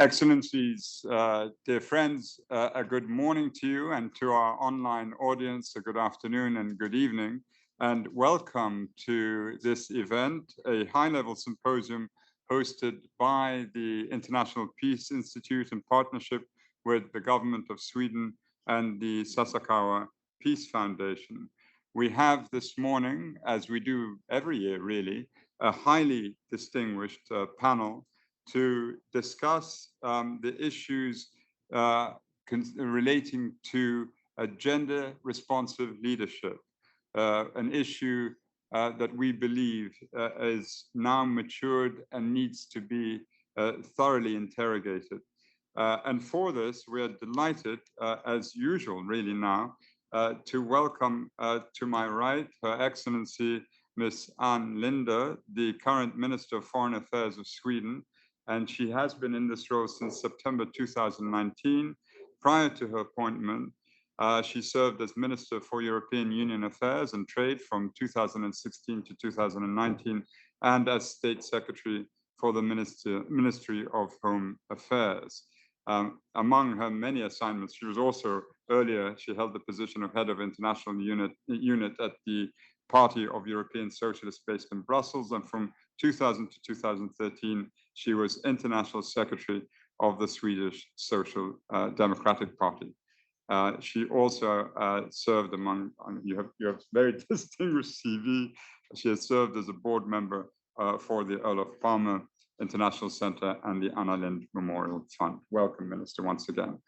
Excellencies, dear friends, a good morning to you, and to our online audience, a good afternoon and good evening, and welcome to this event, a high-level symposium hosted by the International Peace Institute in partnership with the government of Sweden and the Sasakawa Peace Foundation. We have this morning, as we do every year really, a highly distinguished panel to discuss the issues relating to gender responsive leadership, an issue that we believe is now matured and needs to be thoroughly interrogated. And for this, we are delighted, as usual, really now, to welcome to my right, Her Excellency Ms. Ann Linde, the current Minister of Foreign Affairs of Sweden, and she has been in this role since September 2019. Prior to her appointment, she served as Minister for European Union Affairs and Trade from 2016 to 2019, and as State Secretary for the Ministry of Home Affairs. Among her many assignments, she was also, earlier, she held the position of Head of International Unit at the Party of European Socialists based in Brussels, and from 2000 to 2013, she was International Secretary of the Swedish Social Democratic Party. She also served among, you have very distinguished CV. She has served as a board member for the Olof Palme International Center and the Anna Lindh Memorial Fund. Welcome, Minister, once again.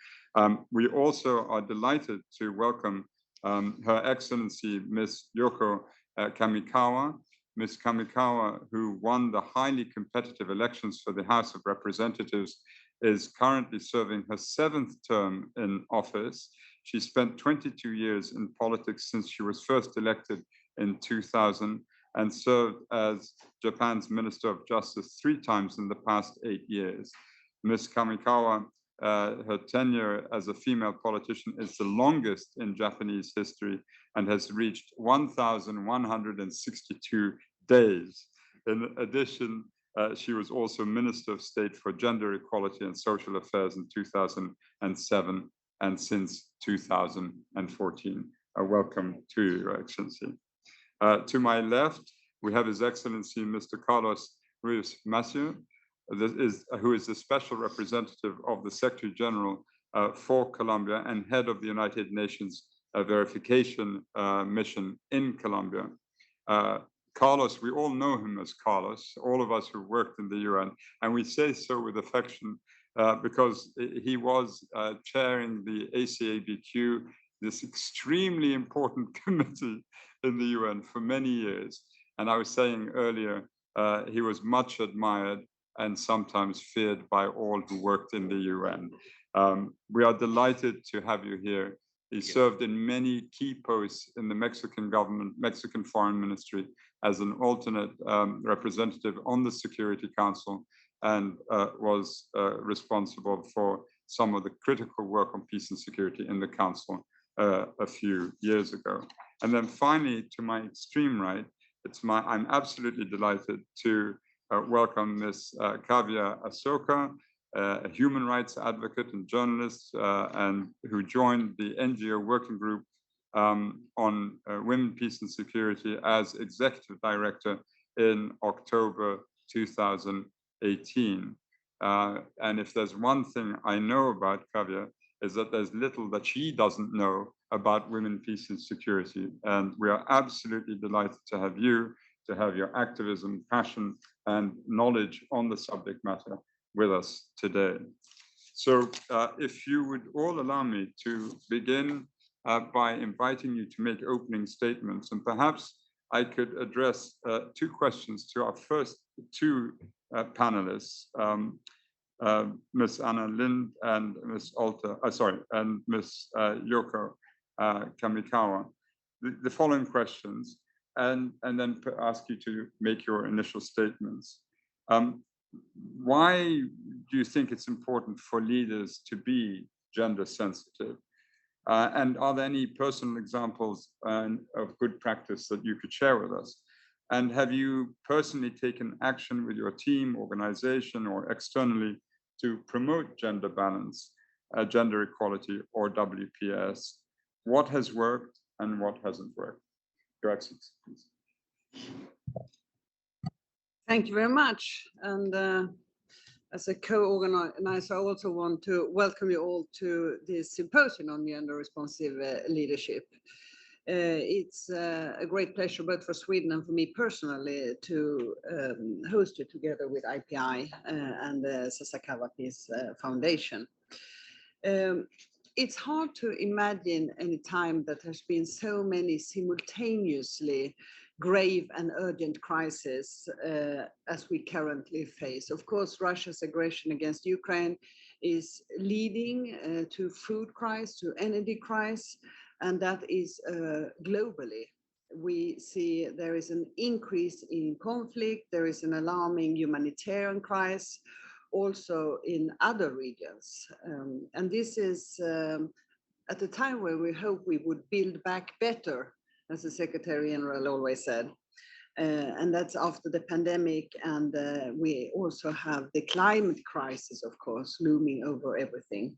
We also are delighted to welcome Her Excellency Ms. Yoko Kamikawa. Ms. Kamikawa, who won the highly competitive elections for the House of Representatives, is currently serving her 7th term in office. She spent 22 years in politics since she was first elected in 2000 and served as Japan's Minister of Justice 3 times in the past 8 years. Ms. Kamikawa, her tenure as a female politician is the longest in Japanese history and has reached 1,162 days. In addition, she was also Minister of State for Gender Equality and Social Affairs in 2007 and since 2014. Welcome to you, Your Excellency. To my left, we have His Excellency Mr. Carlos Ruiz Massieu, who is the Special Representative of the Secretary General for Colombia and head of the United Nations Verification Mission in Colombia. Carlos, we all know him as Carlos, all of us who worked in the UN, and we say so with affection because he was chairing the ACABQ, this extremely important committee in the UN for many years. And I was saying earlier, he was much admired and sometimes feared by all who worked in the UN. We are delighted to have you here. He served in many key posts in the Mexican government, Mexican Foreign Ministry, as an alternate representative on the Security Council, and was responsible for some of the critical work on peace and security in the Council a few years ago. And then finally, to my extreme right, I'm absolutely delighted to welcome Ms. Kavya Asoka, a human rights advocate and journalist, and who joined the NGO working group on women, peace and security as executive director in October 2018. And if there's one thing I know about Kavya, is that there's little that she doesn't know about women, peace and security. And we are absolutely delighted to have you, to have your activism, passion, and knowledge on the subject matter with us today. So if you would all allow me to begin by inviting you to make opening statements, and perhaps I could address 2 questions to our first 2 panelists, Ms. Anna Lindh and Ms. Ms. Yoko Kamikawa. The following questions, and then ask you to make your initial statements. Why do you think it's important for leaders to be gender sensitive? And are there any personal examples of good practice that you could share with us? And have you personally taken action with your team, organization, or externally to promote gender balance, gender equality, or WPS? What has worked and what hasn't worked? Your Excellency, please. Thank you very much. And as a co-organizer, I also want to welcome you all to this symposium on gender responsive leadership. It's a great pleasure both for Sweden and for me personally to host it together with IPI and the Sasakawa Peace Foundation. It's hard to imagine any time that there's been so many simultaneously grave and urgent crises as we currently face. Of course, Russia's aggression against Ukraine is leading to food crisis, to energy crisis, and that is globally. We see there is an increase in conflict, there is an alarming humanitarian crisis, also in other regions. And this is at a time where we hope we would build back better, as the Secretary General always said. And that's after the pandemic, and we also have the climate crisis, of course, looming over everything.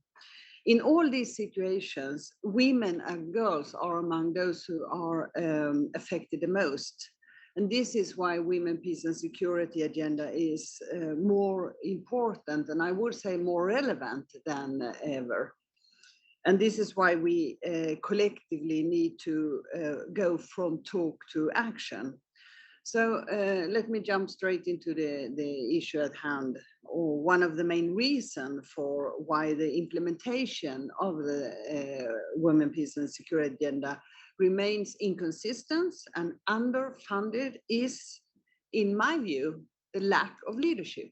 In all these situations, women and girls are among those who are affected the most. And this is why Women, Peace and Security agenda is more important, and I would say more relevant than ever. And this is why we collectively need to go from talk to action. So let me jump straight into the issue at hand, or one of the main reasons for why the implementation of the Women, Peace and Security agenda remains inconsistent and underfunded is, in my view, the lack of leadership.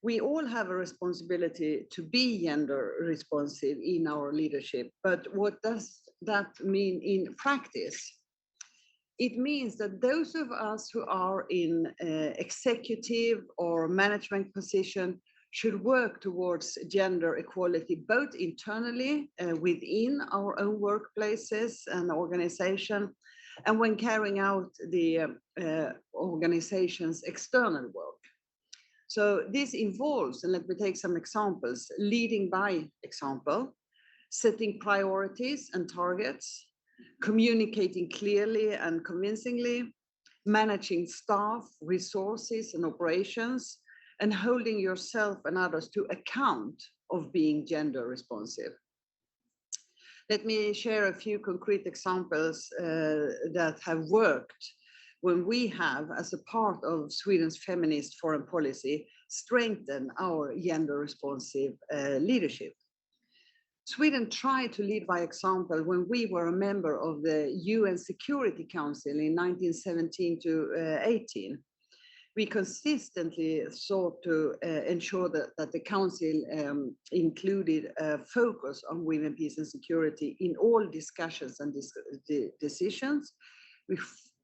We all have a responsibility to be gender responsive in our leadership, but what does that mean in practice? It means that those of us who are in executive or management position should work towards gender equality, both internally within our own workplaces and organization, and when carrying out the organization's external work. So this involves, and let me take some examples, leading by example, setting priorities and targets, communicating clearly and convincingly, managing staff, resources, and operations, and holding yourself and others to account of being gender responsive. Let me share a few concrete examples that have worked when we have, as a part of Sweden's feminist foreign policy, strengthened our gender responsive leadership. Sweden tried to lead by example when we were a member of the UN Security Council in 1917 to 18. We consistently sought to ensure that the Council included a focus on women, peace and security in all discussions and decisions. We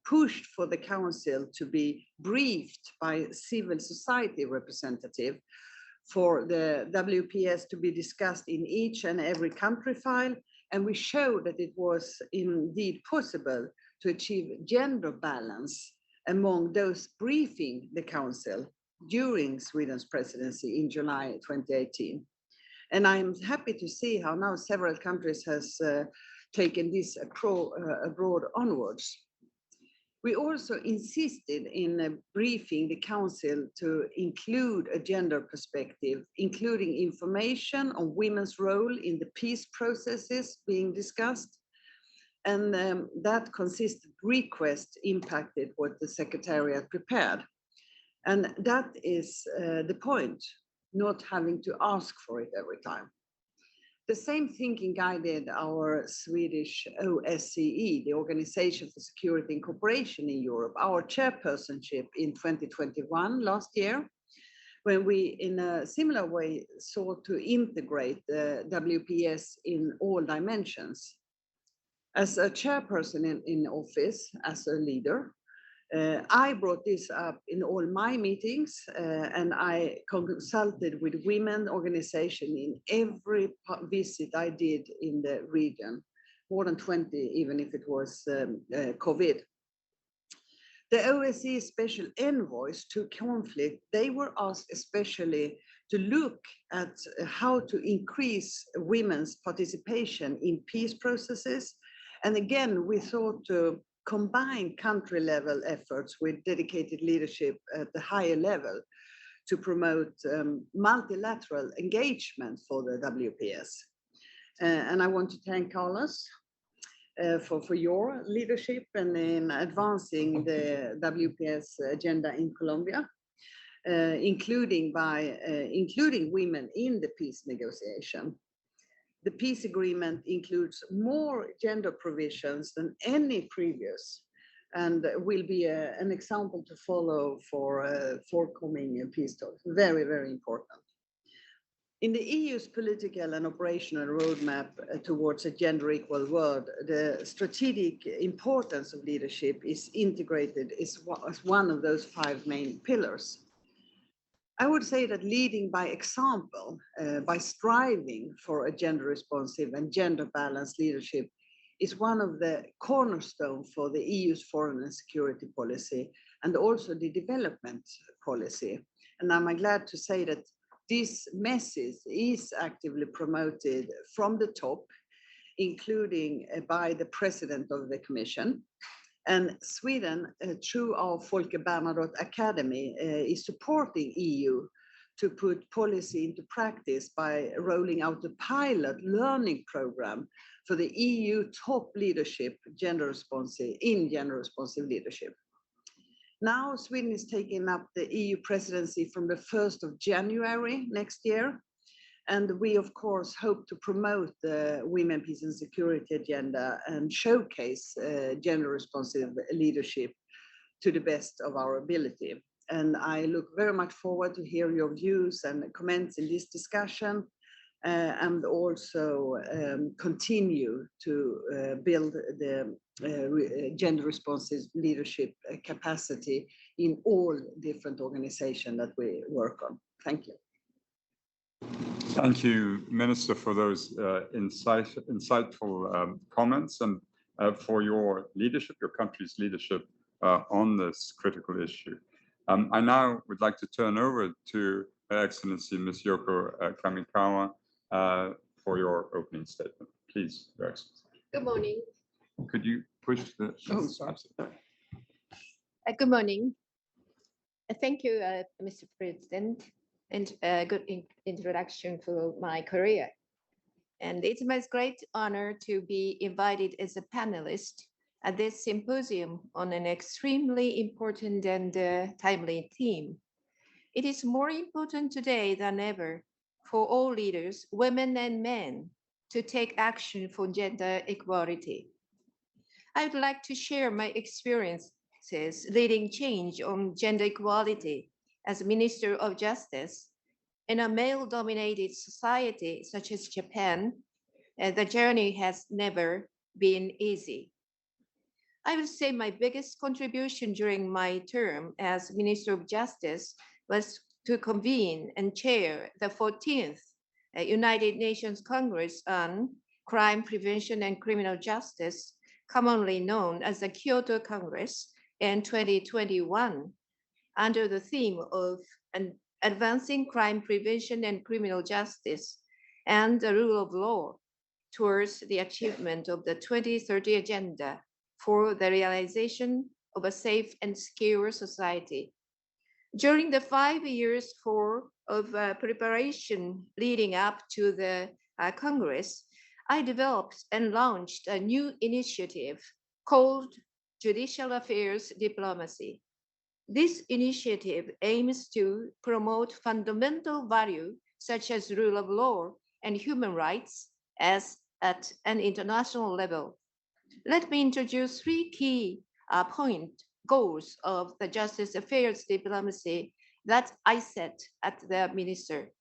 pushed for the Council to be briefed by civil society representative, for the WPS to be discussed in each and every country file, and we showed that it was indeed possible to achieve gender balance among those briefing the Council during Sweden's presidency in July 2018. And I'm happy to see how now several countries has taken this abroad onwards. We also insisted in briefing the Council to include a gender perspective, including information on women's role in the peace processes being discussed. And that consistent request impacted what the Secretariat prepared. And that is the point, not having to ask for it every time. The same thinking guided our Swedish OSCE, the Organization for Security and Cooperation in Europe, our chairpersonship in 2021, last year, when we, in a similar way, sought to integrate the WPS in all dimensions. As a chairperson in office, as a leader, I brought this up in all my meetings, and I consulted with women organizations in every visit I did in the region, more than 20, even if it was COVID. The OSCE special envoys to conflict, they were asked especially to look at how to increase women's participation in peace processes. And again, we thought to combine country level efforts with dedicated leadership at the higher level to promote multilateral engagement for the WPS. And I want to thank Carlos for your leadership and in advancing the WPS agenda in Colombia, including women in the peace negotiation. The peace agreement includes more gender provisions than any previous, and will be an example to follow for forthcoming peace talks. Very, very important. In the EU's political and operational roadmap towards a gender equal world, the strategic importance of leadership is integrated as one of those 5 main pillars. I would say that leading by example, by striving for a gender responsive and gender balanced leadership is one of the cornerstones for the EU's foreign and security policy and also the development policy. And I'm glad to say that this message is actively promoted from the top, including by the President of the Commission. And Sweden, through our Folke Bernadotte Academy, is supporting EU to put policy into practice by rolling out a pilot learning program for the EU top leadership, gender responsive leadership. Now, Sweden is taking up the EU presidency from the 1st of January next year. And we, of course, hope to promote the Women, Peace and Security agenda and showcase gender responsive leadership to the best of our ability. And I look very much forward to hear your views and comments in this discussion and also continue to build the gender responsive leadership capacity in all different organizations that we work on. Thank you. Thank you, Minister, for those insightful comments and for your leadership, your country's leadership on this critical issue. I now would like to turn over to Her Excellency Ms. Yoko Kamikawa for your opening statement. Please, Your Excellency. Good morning. Could you push the... Oh, sorry. Good morning. Thank you, Mr. President, and a good introduction for my career. And it's my great honor to be invited as a panelist at this symposium on an extremely important and timely theme. It is more important today than ever for all leaders, women and men, to take action for gender equality. I would like to share my experiences leading change on gender equality as Minister of Justice. In a male-dominated society such as Japan, the journey has never been easy. I would say my biggest contribution during my term as Minister of Justice was to convene and chair the 14th United Nations Congress on Crime Prevention and Criminal Justice, commonly known as the Kyoto Congress, in 2021, under the theme of advancing crime prevention and criminal justice and the rule of law towards the achievement of the 2030 Agenda for the realization of a safe and secure society. During the 5 years of preparation leading up to the Congress, I developed and launched a new initiative called Judicial Affairs Diplomacy. This initiative aims to promote fundamental values such as rule of law and human rights as at an international level. Let me introduce 3 key goals of the Justice Affairs Diplomacy that I set at the Minister.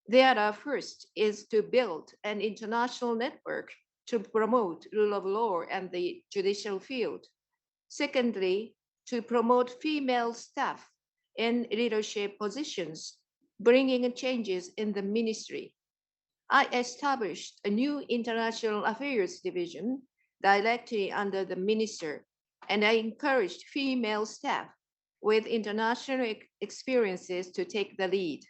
There, first is to build an international network to promote rule of law and the judicial field. Secondly, to promote female staff in leadership positions, bringing changes in the ministry. I established a new international affairs division directly under the minister, and I encouraged female staff with international experiences to take the lead.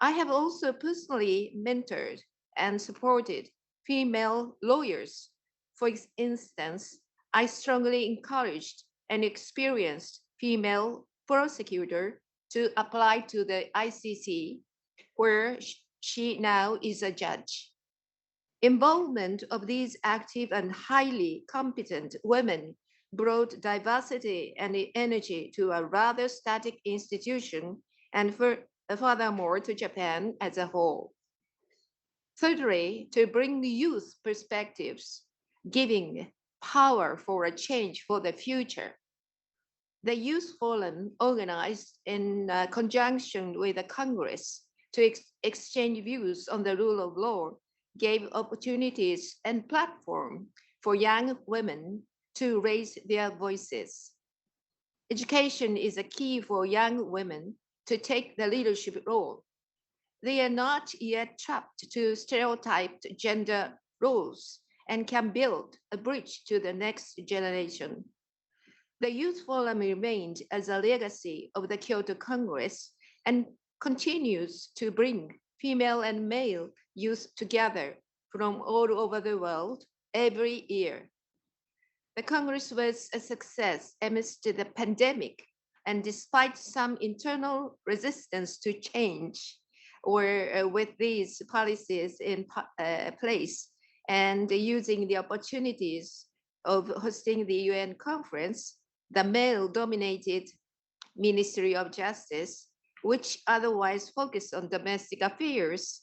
I have also personally mentored and supported female lawyers. For instance, I strongly encouraged an experienced female prosecutor to apply to the ICC, where she now is a judge. Involvement of these active and highly competent women brought diversity and energy to a rather static institution and furthermore to Japan as a whole. Thirdly, to bring youth perspectives, giving power for a change for the future. The Youth Forum, organized in conjunction with the Congress to exchange views on the rule of law, gave opportunities and platform for young women to raise their voices. Education is a key for young women to take the leadership role. They are not yet trapped to stereotyped gender roles and can build a bridge to the next generation. The Youth Forum remained as a legacy of the Kyoto Congress and continues to bring female and male youth together from all over the world every year. The Congress was a success amidst the pandemic, and despite some internal resistance to change, or with these policies in place and using the opportunities of hosting the UN conference, the male-dominated Ministry of Justice, which otherwise focused on domestic affairs,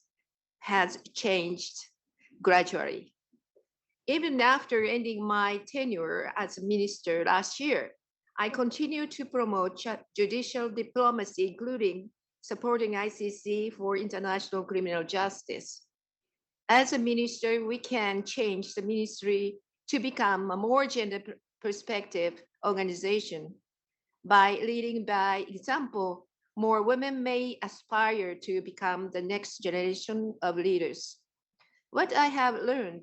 has changed gradually. Even after ending my tenure as minister last year, I continue to promote judicial diplomacy, including supporting ICC for international criminal justice. As a minister, we can change the ministry to become a more gender perspective organization. By leading by example, more women may aspire to become the next generation of leaders. What I have learned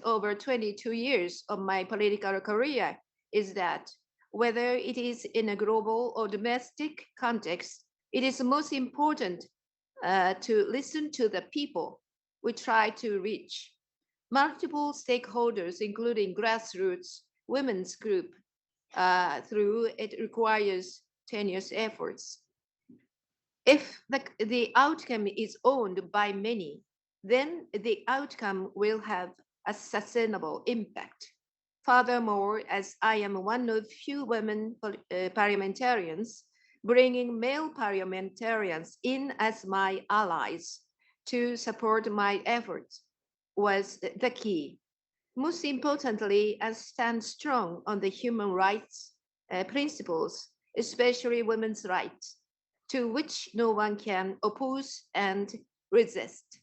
over 22 years of my political career is that whether it is in a global or domestic context, it is most important to listen to the people we try to reach. Multiple stakeholders, including grassroots women's group, through it requires tenuous efforts. If the outcome is owned by many, then the outcome will have a sustainable impact. Furthermore, as I am one of few women parliamentarians, bringing male parliamentarians in as my allies to support my efforts was the key. Most importantly, I stand strong on the human rights principles, especially women's rights, to which no one can oppose and resist.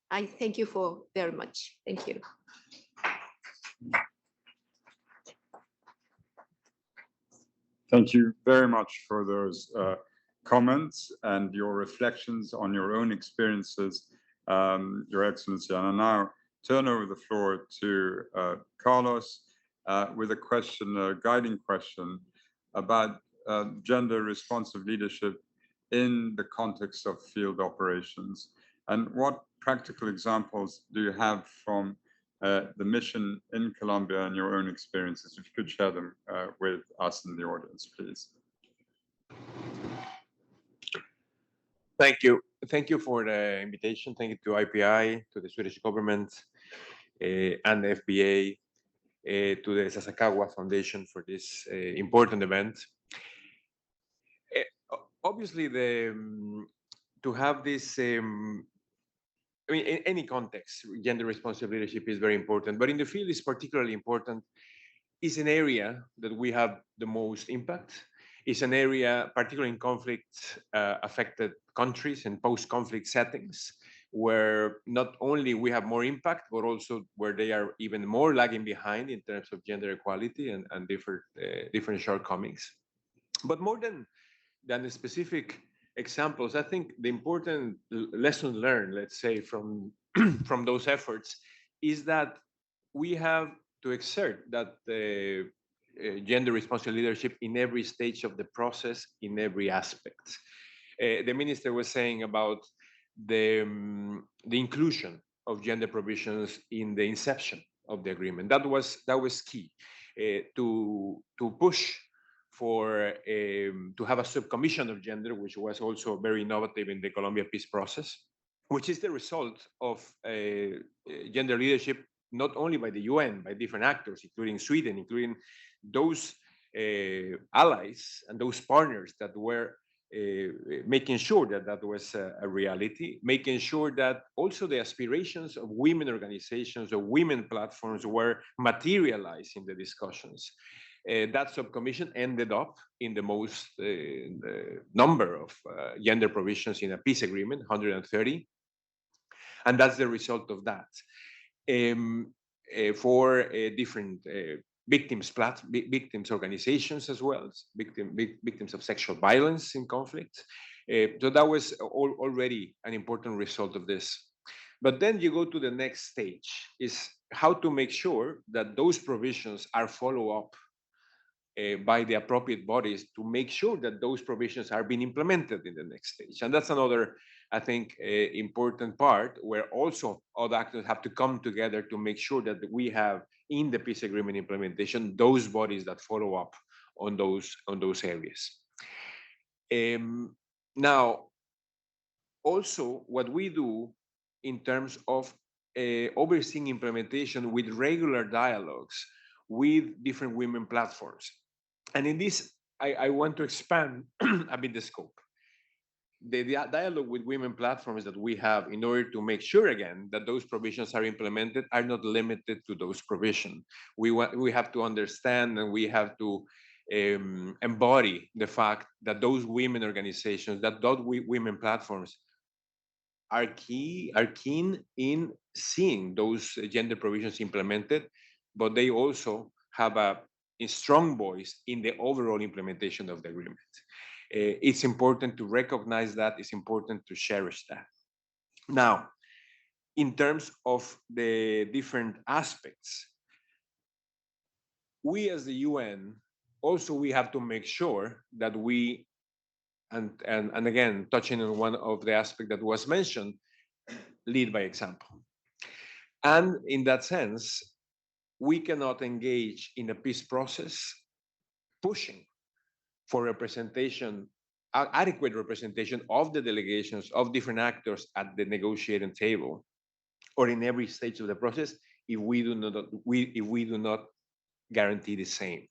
I thank you for very much. Thank you. Thank you very much for those comments and your reflections on your own experiences, Your Excellency. And I now turn over the floor to Carlos with a question, a guiding question about gender responsive leadership in the context of field operations. And what practical examples do you have from the mission in Colombia and your own experiences? If you could share them with us in the audience, please. Thank you. Thank you for the invitation. Thank you to IPI, to the Swedish government, and the FBA, to the Sasakawa Foundation for this important event. Obviously, to have this, I mean, in any context, gender responsive leadership is very important, but in the field is particularly important. It's an area that we have the most impact. It's an area, particularly in conflict affected countries and post-conflict settings, where not only we have more impact, but also where they are even more lagging behind in terms of gender equality and different shortcomings. But more than the specific examples, I think the important lesson learned, let's say, from from those efforts is that we have to exert that gender responsive leadership in every stage of the process, in every aspect. the minister was saying about the inclusion of gender provisions in the inception of the agreement. That was key to push for to have a subcommission of gender, which was also very innovative in the Colombia peace process, which is the result of gender leadership not only by the UN, by different actors, including Sweden, including those allies and those partners that were making sure that that was a reality, making sure that also the aspirations of women organizations or women platforms were materialized in the discussions. That subcommission ended up in the most number of gender provisions in a peace agreement, 130. And that's the result of that. For different victims organizations as well, victims of sexual violence in conflict. So that was already an important result of this. But then you go to the next stage, is how to make sure that those provisions are followed up by the appropriate bodies to make sure that those provisions are being implemented in the next stage. And that's another, I think, important part where also all the actors have to come together to make sure that we have in the peace agreement implementation those bodies that follow up on those areas. Now, also what we do in terms of overseeing implementation with regular dialogues with different women platforms. And in this, I want to expand a bit the scope. The dialogue with women platforms that we have in order to make sure, again, that those provisions are implemented are not limited to those provisions. We have to understand and we have to embody the fact that those women organizations, that those women platforms are keen in seeing those gender provisions implemented, but they also have a strong voice in the overall implementation of the agreement. It's important to recognize that, it's important to cherish that. Now, in terms of the different aspects, we as the UN, also we have to make sure that we, and again, touching on one of the aspects that was mentioned, lead by example. And in that sense, we cannot engage in a peace process pushing for representation, adequate representation of the delegations of different actors at the negotiating table or in every stage of the process if we do not guarantee the same.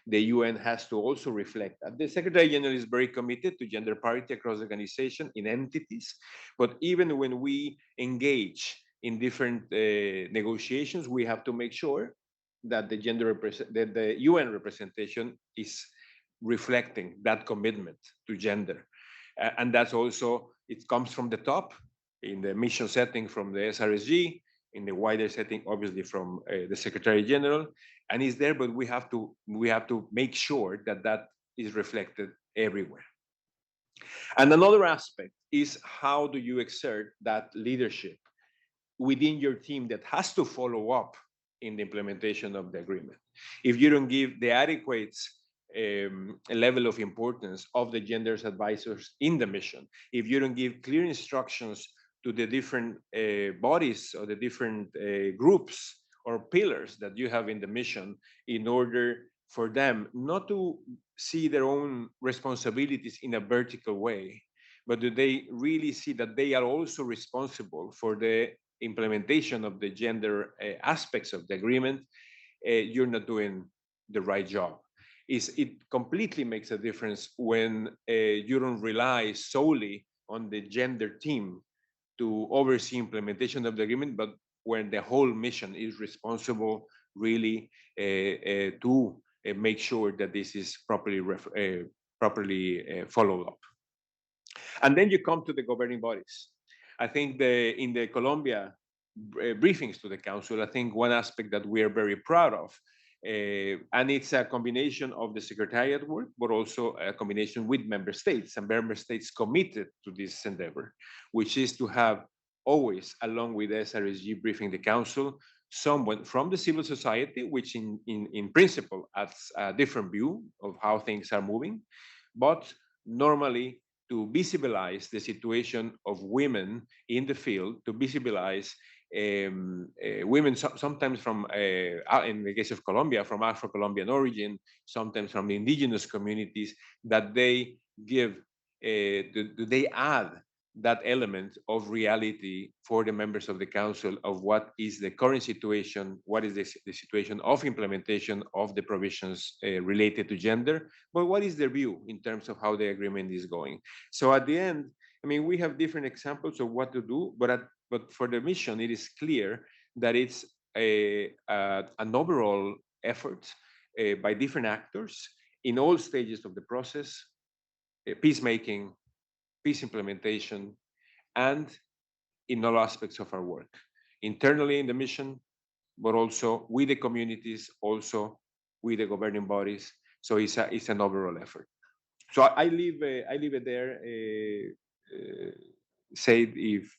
The UN has to also reflect that. The Secretary General is very committed to gender parity across the organization in entities, but even when we engage in different negotiations, we have to make sure that the UN representation is reflecting that commitment to gender. And that's also, it comes from the top, in the mission setting from the SRSG, in the wider setting, obviously from the Secretary General, and is there, but we have to make sure that that is reflected everywhere. And another aspect is how do you exert that leadership within your team that has to follow up in the implementation of the agreement. If you don't give the adequate level of importance of the gender advisors in the mission, if you don't give clear instructions to the different bodies or the different groups or pillars that you have in the mission in order for them not to see their own responsibilities in a vertical way, but do they really see that they are also responsible for the implementation of the gender aspects of the agreement, you're not doing the right job. It completely makes a difference when you don't rely solely on the gender team to oversee implementation of the agreement, but when the whole mission is responsible really to make sure that this is properly followed up. And then you come to the governing bodies. I think in the Colombia briefings to the Council, I think one aspect that we are very proud of, and it's a combination of the Secretariat work, but also a combination with member states, and member states committed to this endeavor, which is to have always, along with SRSG briefing the Council, someone from the civil society, which in principle has a different view of how things are moving, but normally to visibilize the situation of women in the field, to visibilize women sometimes from, in the case of Colombia, from Afro-Colombian origin, sometimes from the indigenous communities, that they give, they add that element of reality for the members of the council of what is the current situation, what is the situation of implementation of the provisions related to gender, but what is their view in terms of how the agreement is going. So at the end, I mean, we have different examples of what to do, but for the mission, it is clear that it's an overall effort by different actors in all stages of the process, peacemaking, peace implementation, and in all aspects of our work, internally in the mission, but also with the communities, also with the governing bodies. So it's an overall effort. So I leave it there. Say if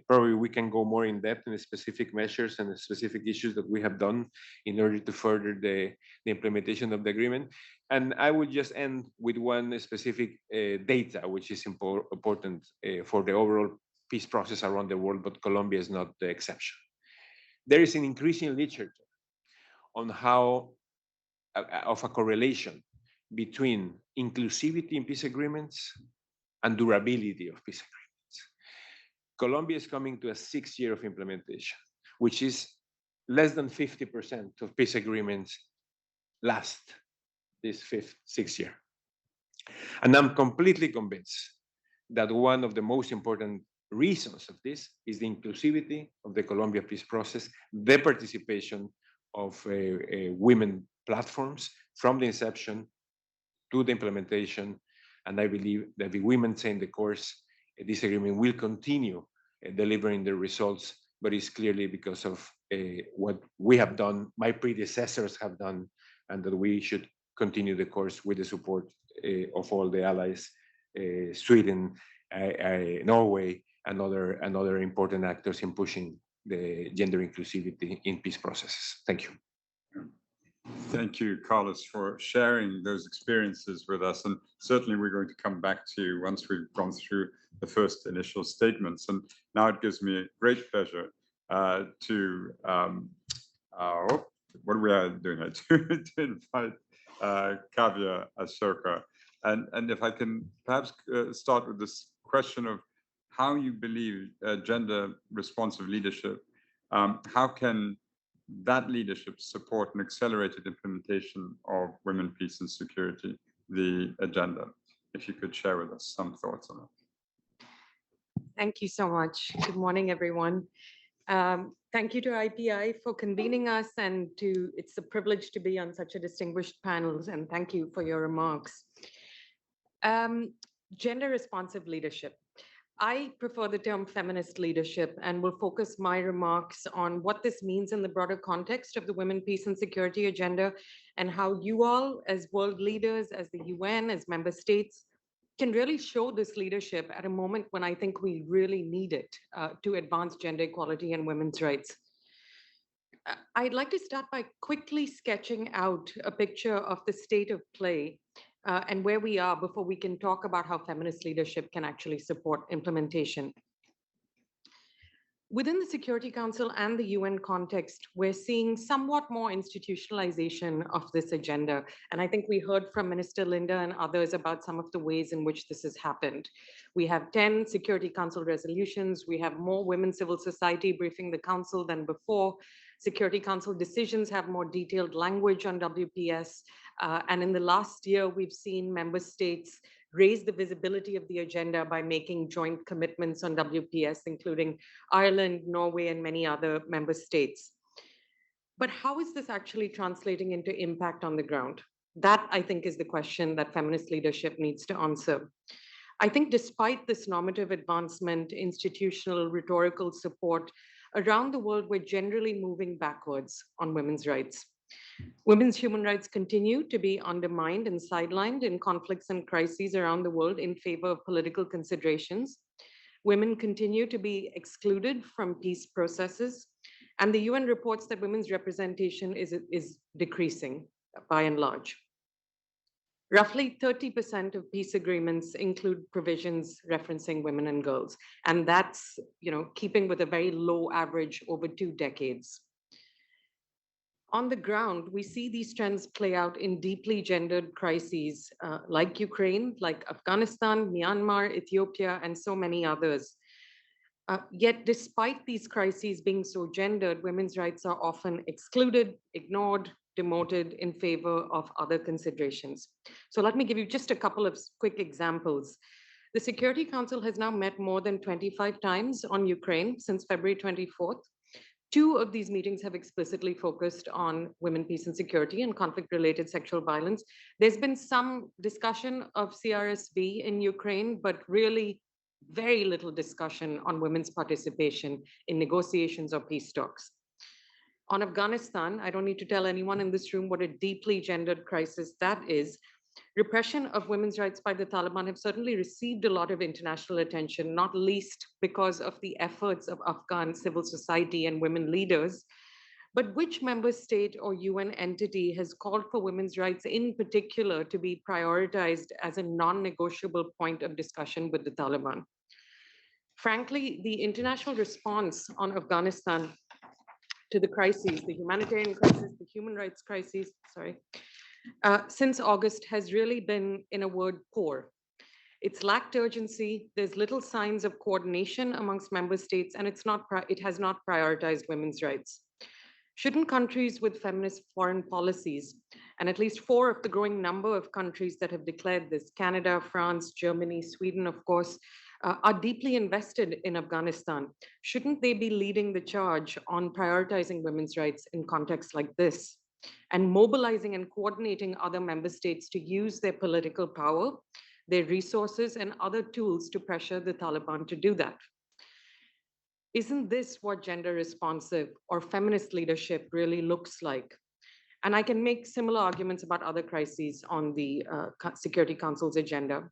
probably we can go more in depth in the specific measures and the specific issues that we have done in order to further the implementation of the agreement. And I would just end with one specific data, which is important for the overall peace process around the world, but Colombia is not the exception. There is an increasing literature on how of a correlation between inclusivity in peace agreements and durability of peace agreements. Colombia is coming to a 6th year of implementation, which is less than 50% of peace agreements last this 6th year. And I'm completely convinced that one of the most important reasons of this is the inclusivity of the Colombia peace process, the participation of women platforms from the inception to the implementation. And I believe that the women say in the course, this agreement will continue delivering the results, but it's clearly because of what we have done, my predecessors have done, and that we should continue the course with the support of all the allies, Sweden, Norway, and other important actors in pushing the gender inclusivity in peace processes. Thank you. Thank you, Carlos, for sharing those experiences with us. And certainly we're going to come back to you once we've gone through the first initial statements. And now it gives me great pleasure to, what we are doing here, to invite Kavya Ashoka. And if I can perhaps start with this question of how you believe gender responsive leadership, how can that leadership support an accelerated implementation of women, peace and security, the agenda? If you could share with us some thoughts on it. Thank you so much. Good morning, everyone. Thank you to IPI for convening us, and it's a privilege to be on such a distinguished panel, and thank you for your remarks. Gender responsive leadership. I prefer the term feminist leadership and will focus my remarks on what this means in the broader context of the women, peace and security agenda, and how you all as world leaders, as the UN, as member states, can really show this leadership at a moment when I think we really need it to advance gender equality and women's rights. I'd like to start by quickly sketching out a picture of the state of play and where we are before we can talk about how feminist leadership can actually support implementation. Within the Security Council and the UN context, we're seeing somewhat more institutionalization of this agenda. And I think we heard from Minister Linda and others about some of the ways in which this has happened. We have 10 Security Council resolutions. We have more women civil society briefing the Council than before. Security Council decisions have more detailed language on WPS. And in the last year, we've seen member states raise the visibility of the agenda by making joint commitments on WPS, including Ireland, Norway, and many other member states. But how is this actually translating into impact on the ground? That, I think, is the question that feminist leadership needs to answer. I think despite this normative advancement, institutional, rhetorical support, around the world, we're generally moving backwards on women's rights. Women's human rights continue to be undermined and sidelined in conflicts and crises around the world in favor of political considerations. Women continue to be excluded from peace processes, and the UN reports that women's representation is decreasing by and large. Roughly 30% of peace agreements include provisions referencing women and girls. And that's, keeping with a very low average over 2 decades. On the ground, we see these trends play out in deeply gendered crises like Ukraine, like Afghanistan, Myanmar, Ethiopia, and so many others. Yet, despite these crises being so gendered, women's rights are often excluded, ignored, demoted in favor of other considerations. So let me give you just a couple of quick examples. The Security Council has now met more than 25 times on Ukraine since February 24th. 2 of these meetings have explicitly focused on women, peace, and security and conflict-related sexual violence. There's been some discussion of CRSV in Ukraine, but really very little discussion on women's participation in negotiations or peace talks. On Afghanistan, I don't need to tell anyone in this room what a deeply gendered crisis that is. Repression of women's rights by the Taliban have certainly received a lot of international attention, not least because of the efforts of Afghan civil society and women leaders. But which member state or UN entity has called for women's rights in particular to be prioritized as a non-negotiable point of discussion with the Taliban? Frankly, the international response on Afghanistan to the crises, the humanitarian crisis, the human rights crises, since August has really been, in a word, poor. It's lacked urgency, there's little signs of coordination amongst member states, and it has not prioritized women's rights. Shouldn't countries with feminist foreign policies, and at least 4 of the growing number of countries that have declared this, Canada, France, Germany, Sweden, of course, are deeply invested in Afghanistan, shouldn't they be leading the charge on prioritizing women's rights in contexts like this? And mobilizing and coordinating other member states to use their political power, their resources, and other tools to pressure the Taliban to do that. Isn't this what gender responsive or feminist leadership really looks like? And I can make similar arguments about other crises on the Security Council's agenda.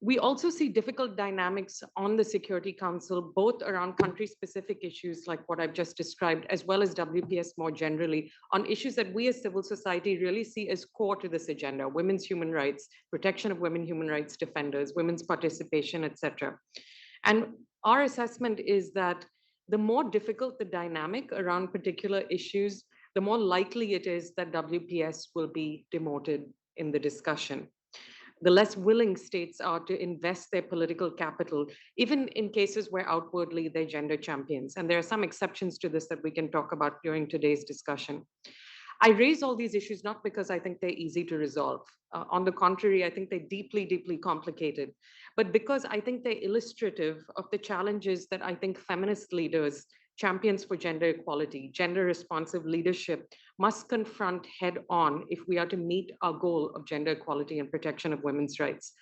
We also see difficult dynamics on the Security Council, both around country-specific issues like what I've just described, as well as WPS more generally, on issues that we as civil society really see as core to this agenda: women's human rights, protection of women human rights defenders, women's participation, etc. And our assessment is that the more difficult the dynamic around particular issues, the more likely it is that WPS will be demoted in the discussion. The less willing states are to invest their political capital, even in cases where outwardly they're gender champions. And there are some exceptions to this that we can talk about during today's discussion. I raise all these issues not because I think they're easy to resolve. On the contrary, I think they're deeply, deeply complicated, but because I think they're illustrative of the challenges that I think feminist leaders, champions for gender equality, gender responsive leadership must confront head on if we are to meet our goal of gender equality and protection of women's rights.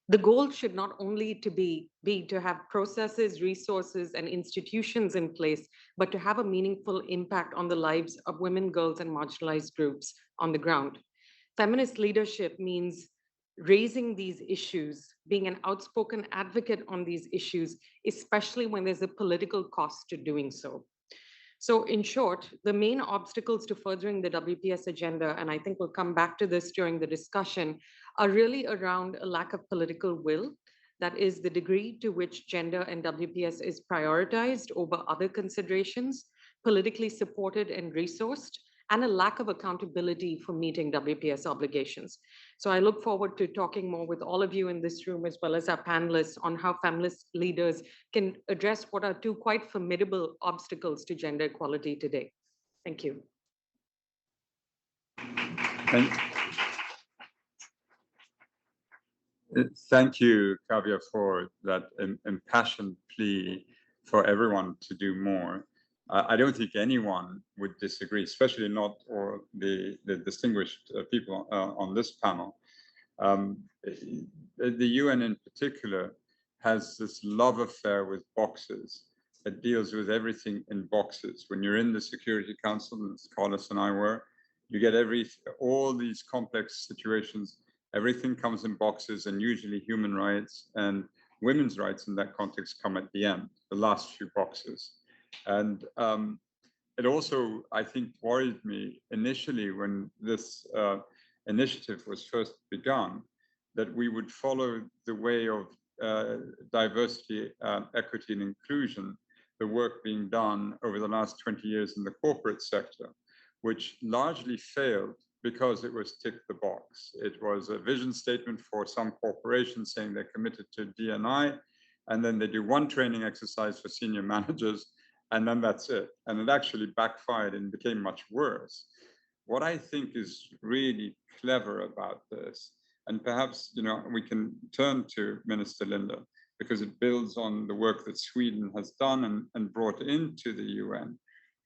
The goal should not only be to have processes, resources, and institutions in place, but to have a meaningful impact on the lives of women, girls, and marginalized groups on the ground. Feminist leadership means raising these issues, being an outspoken advocate on these issues, especially when there's a political cost to doing so. So in short, the main obstacles to furthering the WPS agenda, and I think we'll come back to this during the discussion, are really around a lack of political will. That is the degree to which gender and WPS is prioritized over other considerations, politically supported and resourced, and a lack of accountability for meeting WPS obligations. So I look forward to talking more with all of you in this room, as well as our panelists, on how feminist leaders can address what are 2 quite formidable obstacles to gender equality today. Thank you. Thank you, Kavya, for that impassioned plea for everyone to do more. I don't think anyone would disagree, especially not all the distinguished people on this panel. The UN in particular has this love affair with boxes. It deals with everything in boxes. When you're in the Security Council, as Carlos and I were, you get all these complex situations. Everything comes in boxes, and usually human rights and women's rights in that context come at the end, the last few boxes. And it also, I think, worried me initially when this initiative was first begun, that we would follow the way of diversity, equity, and inclusion, the work being done over the last 20 years in the corporate sector, which largely failed because it was tick the box. It was a vision statement for some corporations saying they're committed to D&I, and then they do one training exercise for senior managers, and then that's it. And it actually backfired and became much worse. What I think is really clever about this, and perhaps we can turn to Minister Linda, because it builds on the work that Sweden has done and brought into the UN,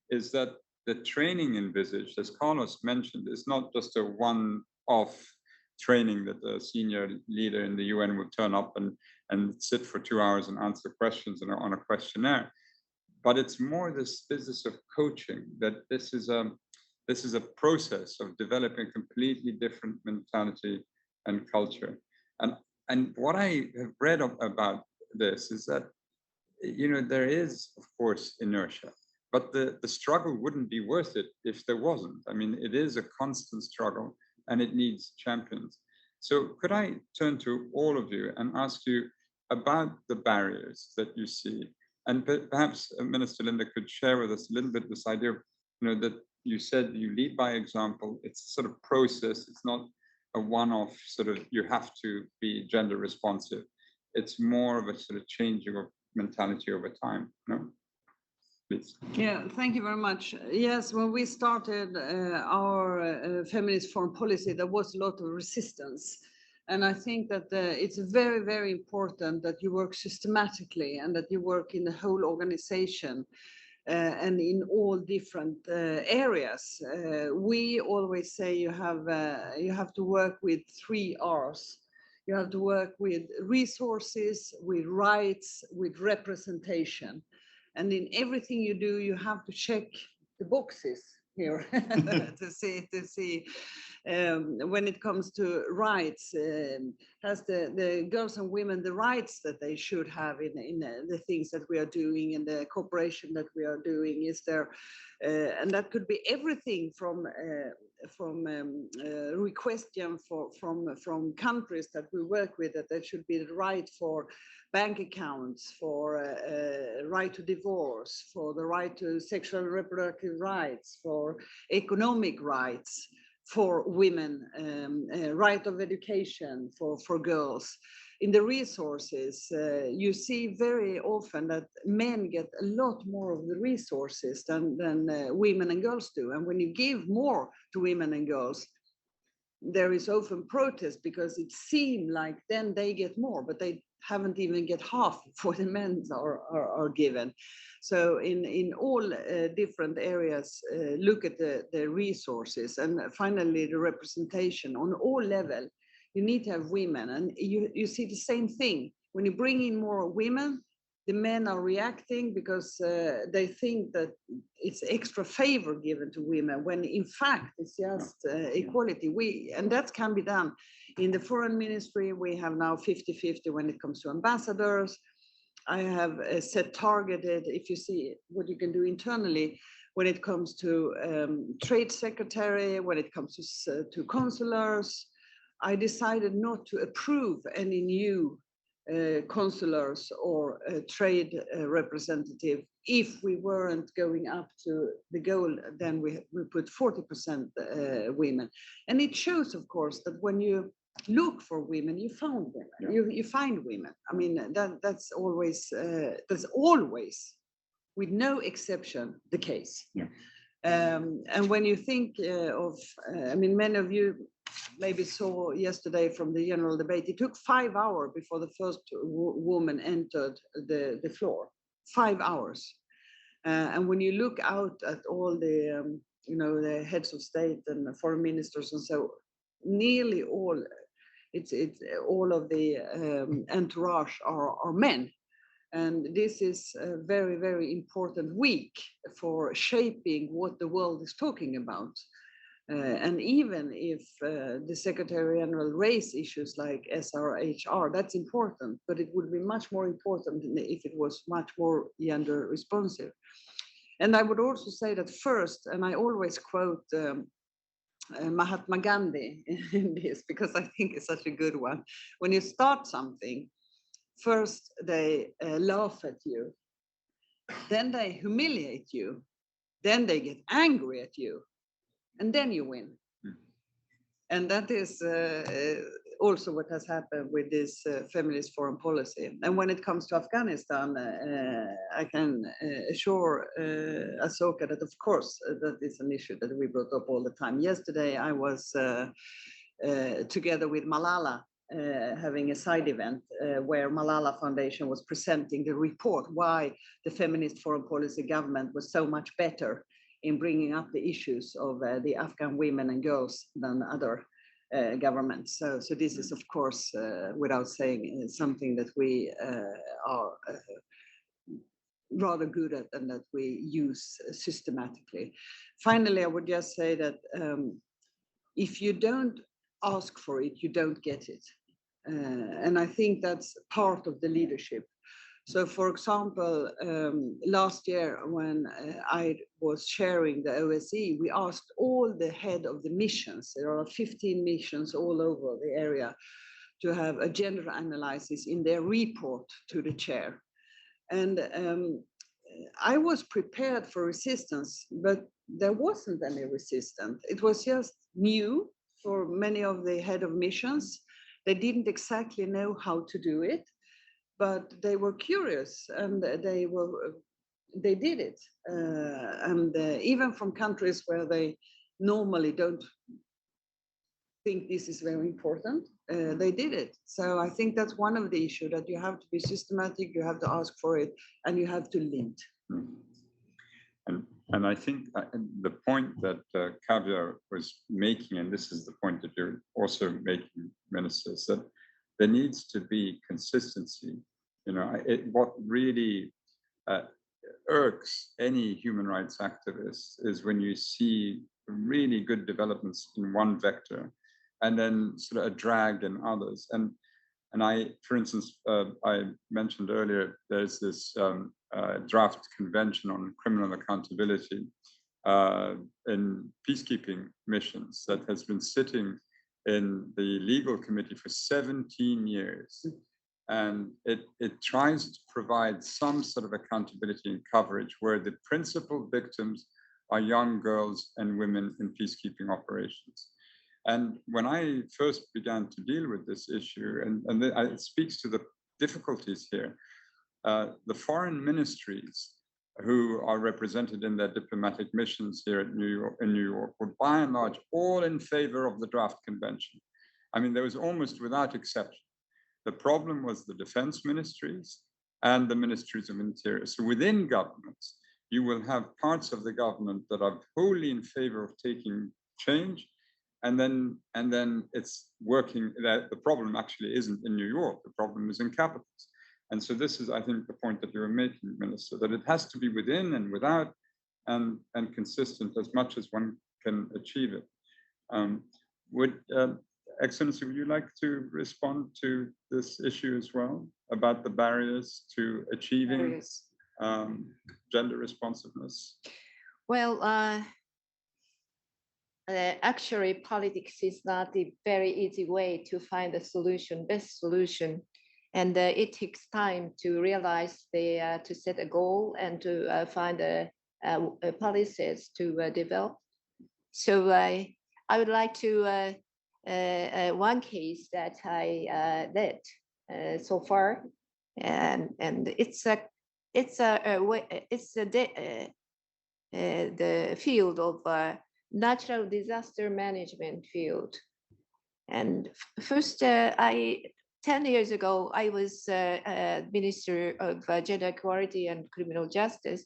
is that the training envisaged, as Carlos mentioned, is not just a one-off training that a senior leader in the UN will turn up and sit for 2 hours and answer questions on a questionnaire. But it's more this business of coaching, that this is a process of developing a completely different mentality and culture. And what I have read about this is that, there is, of course, inertia, but the struggle wouldn't be worth it if there wasn't. I mean, it is a constant struggle and it needs champions. So could I turn to all of you and ask you about the barriers that you see? And perhaps Minister Linda could share with us a little bit this idea of, that you said you lead by example. It's a sort of process. It's not a one-off sort of, you have to be gender responsive. It's more of a sort of changing of mentality over time. Please. Yeah, thank you very much. Yes, when we started our feminist foreign policy, there was a lot of resistance. And I think that it's very, very important that you work systematically and that you work in the whole organization and in all different areas. We always say you have to work with 3 R's. You have to work with resources, with rights, with representation. And in everything you do, you have to check the boxes here to see when it comes to rights, has the girls and women the rights that they should have in the things that we are doing and the cooperation that we are doing? Is there, and that could be everything from requesting from countries that we work with, that there should be the right for bank accounts, for right to divorce, for the right to sexual and reproductive rights, for economic rights for women, right of education for girls. In the resources, you see very often that men get a lot more of the resources than women and girls do. And when you give more to women and girls, there is often protest because it seems like then they get more, but they haven't even get half for the men are given. So in all different areas, look at the resources, and finally the representation on all levels. You need to have women, and you see the same thing. When you bring in more women, the men are reacting because they think that it's extra favor given to women, when in fact it's just equality. And that can be done. In the foreign ministry, we have now 50-50 when it comes to ambassadors. I have set targeted, if you see what you can do internally, when it comes to trade secretary, when it comes to consulars. I decided not to approve any new consulars or trade representative if we weren't going up to the goal. Then we put 40% women. And it shows, of course, that when you look for women, you found women. You find women. I mean, that's always with no exception the case. And when you think of, I mean, many of you maybe saw yesterday from the general debate, it took 5 hours before the first woman entered the floor. 5 hours. And when you look out at all the, the heads of state and the foreign ministers and so, nearly all, it's all of the entourage are men. And this is a very, very important week for shaping what the world is talking about. And even if the Secretary General raise issues like SRHR, that's important, but it would be much more important if it was much more gender responsive. And I would also say that first, and I always quote Mahatma Gandhi in this, because I think it's such a good one. When you start something, first they laugh at you, then they humiliate you, then they get angry at you, and then you win. And that is also what has happened with this feminist foreign policy. And when it comes to Afghanistan, I can assure Asoka that, of course, that is an issue that we brought up all the time. Yesterday, I was together with Malala having a side event where Malala Foundation was presenting the report why the feminist foreign policy government was so much better in bringing up the issues of the Afghan women and girls than other governments. So this is, of course, without saying, something that we are rather good at and that we use systematically. Finally, I would just say that if you don't ask for it, you don't get it. And I think that's part of the leadership. So, for example, last year when I was chairing the OSCE, we asked all the head of the missions, there are 15 missions all over the area, to have a gender analysis in their report to the chair. And I was prepared for resistance, but there wasn't any resistance. It was just new for many of the head of missions. They didn't exactly know how to do it, but they were curious and they did it. And even from countries where they normally don't think this is very important, they did it. So I think that's one of the issues, that you have to be systematic, you have to ask for it, and you have to lead. And I think the point that Kavya was making, and this is the point that you're also making, Minister, is that there needs to be consistency. You know, what really irks any human rights activist is when you see really good developments in one vector and then sort of a drag in others. And I, for instance, I mentioned earlier, there's this draft convention on criminal accountability in peacekeeping missions that has been sitting in the legal committee for 17 years. And it tries to provide some sort of accountability and coverage where the principal victims are young girls and women in peacekeeping operations. And when I first began to deal with this issue, and it speaks to the difficulties here, the foreign ministries who are represented in their diplomatic missions here in New York were by and large all in favor of the draft convention. I mean, there was almost without exception. The problem was the defense ministries and the ministries of interior. So within governments, you will have parts of the government that are wholly in favor of taking change, and then it's working. The problem actually isn't in New York. The problem is in capitals. And so this is, I think, the point that you were making, Minister, that it has to be within and without, and consistent as much as one can achieve it. Excellency, would you like to respond to this issue as well, about the barriers to achieving gender responsiveness? Well, actually, politics is not a very easy way to find the solution, best solution. And it takes time to realize to set a goal and to find policies to develop. So I would like to one case that I led so far, and it's the field of natural disaster management field. And first, 10 years ago, I was Minister of Gender Equality and Criminal Justice,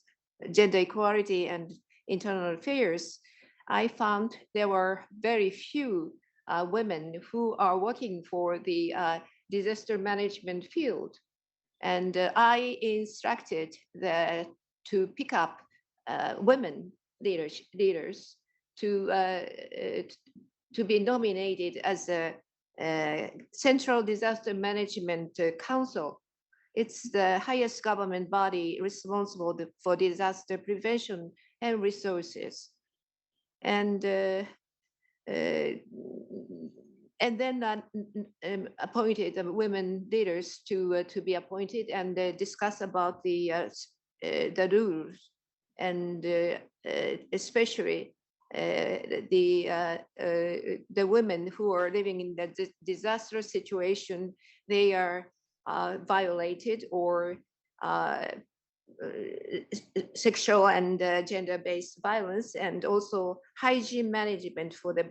Gender Equality and Internal Affairs. I found there were very few women who are working for the disaster management field. And I instructed to pick up women leaders to be nominated as a Central Disaster Management Council. It's the highest government body responsible for disaster prevention and resources. And and then appointed women leaders to be appointed and discuss about the rules, and especially the women who are living in the disastrous situation. They are violated or sexual and gender-based violence, and also hygiene management for the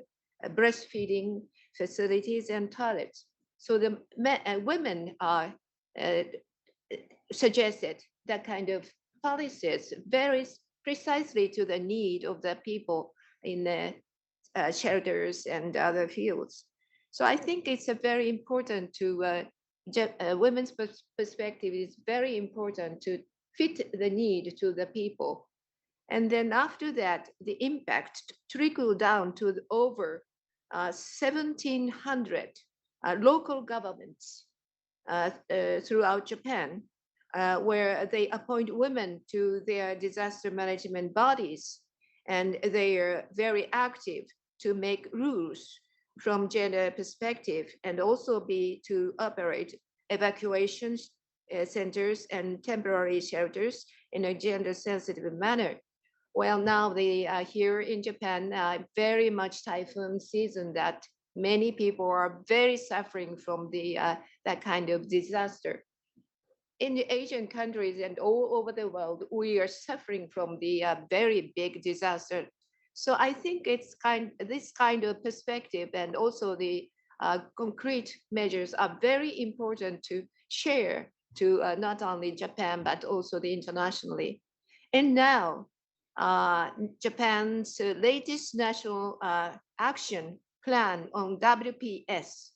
breastfeeding facilities and toilets. So the women are suggested that kind of policies very precisely to the need of the people in the shelters and other fields. So I think it's a very important to women's perspective is very important to fit the need to the people. And then after that, the impact trickle down to over 1,700 local governments throughout Japan, where they appoint women to their disaster management bodies, and they are very active to make rules from gender perspective, and also be to operate evacuation centers and temporary shelters in a gender sensitive manner. Well, now they are here in Japan, very much typhoon season, that many people are very suffering from the that kind of disaster. In the Asian countries and all over the world, we are suffering from the very big disaster. So I think it's this kind of perspective, and also the concrete measures are very important to share to not only Japan, but also the internationally. And now, Japan's latest national action plan on WPS